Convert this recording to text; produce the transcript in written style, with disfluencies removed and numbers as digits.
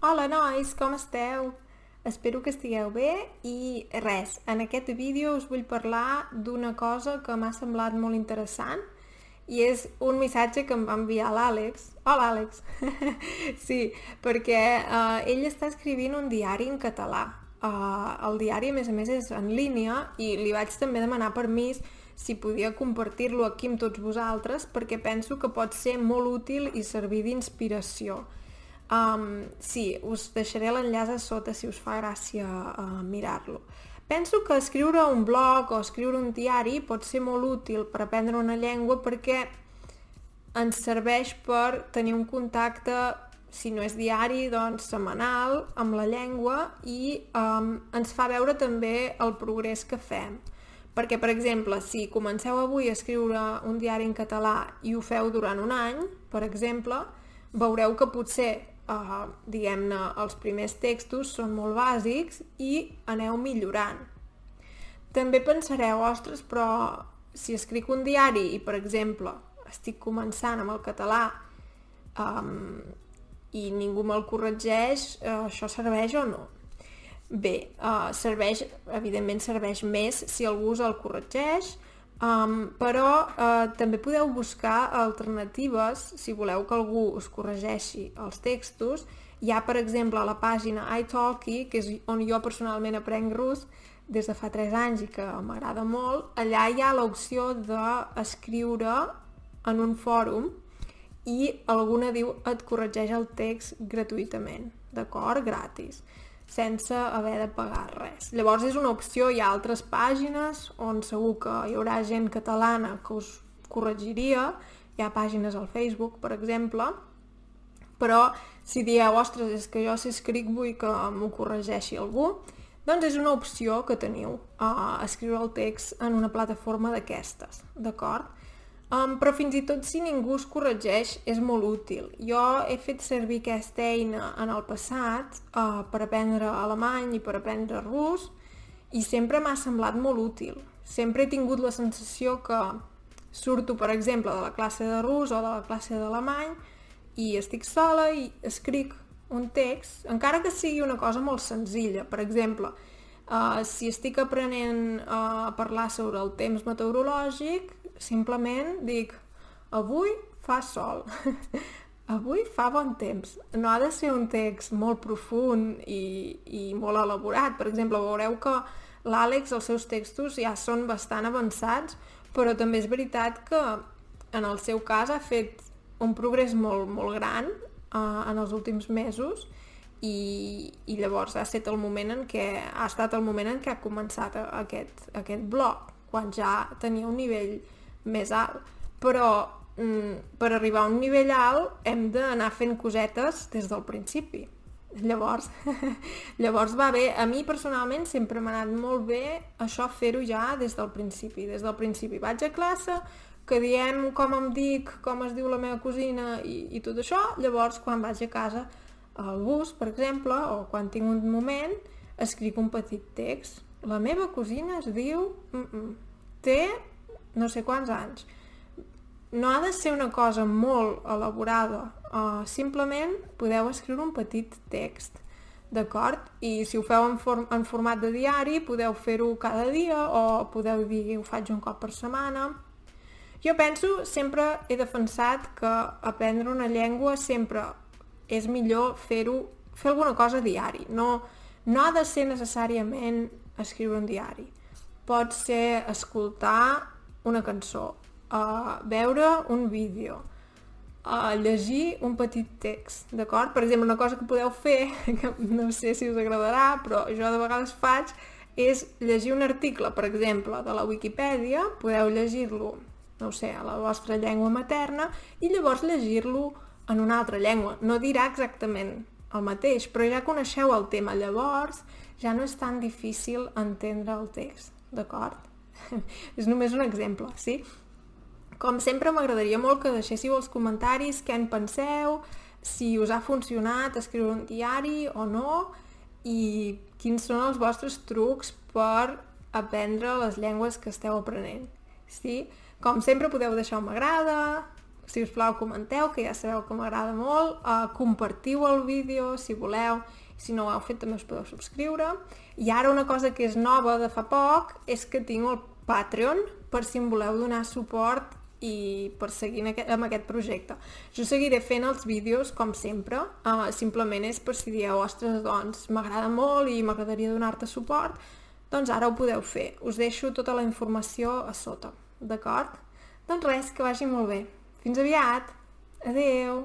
Hola nois, com esteu? Espero que estigueu bé i res, en aquest vídeo us vull parlar d'una cosa que m'ha semblat molt interessant i és un missatge que em va enviar l'Àlex. Hola Àlex! Sí, perquè ell està escrivint un diari en català. El diari a més és en línia i li vaig també demanar permís si podia compartir-lo aquí amb tots vosaltres perquè penso que pot ser molt útil i servir d'inspiració. Sí, us deixaré l'enllaç a sota si us fa gràcia mirar-lo. Penso que escriure un blog o escriure un diari pot ser molt útil per aprendre una llengua perquè ens serveix per tenir un contacte, si no és diari, doncs setmanal, amb la llengua i ens fa veure també el progrés que fem. Perquè, per exemple, si comenceu avui a escriure un diari en català i ho feu durant un any, per exemple, veureu que potser diguem-ne, els primers textos són molt bàsics i aneu millorant. També pensareu, ostres, però si escric un diari i, per exemple, estic començant amb el català i ningú me'l corregeix, això serveix o no? Bé, evidentment serveix més si algú us el corregeix, però també podeu buscar alternatives si voleu que algú us corregeixi els textos. Hi ha, per exemple, a la pàgina italki, que és on jo personalment aprenc rus des de fa 3 anys i que m'agrada molt. Allà hi ha l'opció d'escriure en un fòrum i alguna diu et corregeix el text gratuïtament, d'acord? Gratis, sense haver de pagar res. Llavors és una opció, hi ha altres pàgines on segur que hi haurà gent catalana que us corregiria, hi ha pàgines al Facebook, per exemple, però si dieu, ostres, és que jo si escric vull que m'ho corregeixi algú, doncs és una opció que teniu, escriure el text en una plataforma d'aquestes, d'acord? Però fins i tot si ningú us corregeix és molt útil. Jo he fet servir aquesta eina en el passat per aprendre alemany i per aprendre rus i sempre m'ha semblat molt útil. Sempre he tingut la sensació que surto, per exemple, de la classe de rus o de la classe d'alemany i estic sola i escric un text, encara que sigui una cosa molt senzilla. Per exemple, si estic aprenent a parlar sobre el temps meteorològic, simplement dic avui fa sol, avui fa bon temps. No ha de ser un text molt profund i molt elaborat. Per exemple, veureu que l'Àlex, els seus textos ja són bastant avançats, però també és veritat que en el seu cas ha fet un progrés molt, molt gran en els últims mesos i llavors ha estat el moment en què ha començat aquest blog, quan ja tenia un nivell més alt, però per arribar a un nivell alt hem d'anar fent cosetes des del principi. Llavors va bé. A mi personalment sempre m'ha anat molt bé això, fer-ho ja des del principi. Vaig a classe, que diem com em dic, com es diu la meva cosina i tot això, llavors quan vaig a casa al bus, per exemple, o quan tinc un moment, escric un petit text. La meva cosina es diu... té no sé quants anys. No ha de ser una cosa molt elaborada, simplement podeu escriure un petit text, d'acord? I si ho feu en format de diari, podeu fer-ho cada dia o podeu dir ho faig un cop per setmana. Jo penso, sempre he defensat que aprendre una llengua sempre és millor fer alguna cosa diari. No ha de ser necessàriament escriure un diari. Pot ser escoltar una cançó, veure un vídeo, llegir un petit text, d'acord? Per exemple, una cosa que podeu fer, que no sé si us agradarà, però jo de vegades faig, és llegir un article, per exemple, de la Wikipedia, podeu llegir-lo, no sé, a la vostra llengua materna, i llavors llegir-lo en una altra llengua. No dirà exactament el mateix, però ja coneixeu el tema, llavors ja no és tan difícil entendre el text, d'acord? És només un exemple, sí? Com sempre m'agradaria molt que deixéssiu als comentaris què en penseu, si us ha funcionat escriure un diari o no i quins són els vostres trucs per aprendre les llengües que esteu aprenent, sí? Com sempre podeu deixar un m'agrada, Si us plau, comenteu, que ja sabeu que m'agrada molt, compartiu el vídeo si voleu, si no ho heu fet també us podeu subscriure. I ara una cosa que és nova de fa poc és que tinc el Patreon, per si em voleu donar suport i per seguir amb aquest projecte. Jo seguiré fent els vídeos com sempre, simplement és per si dieu, ostres, doncs m'agrada molt i m'agradaria donar-te suport, doncs ara ho podeu fer. Us deixo tota la informació a sota, d'acord? Doncs res, que vagi molt bé. Fins aviat! Adeu!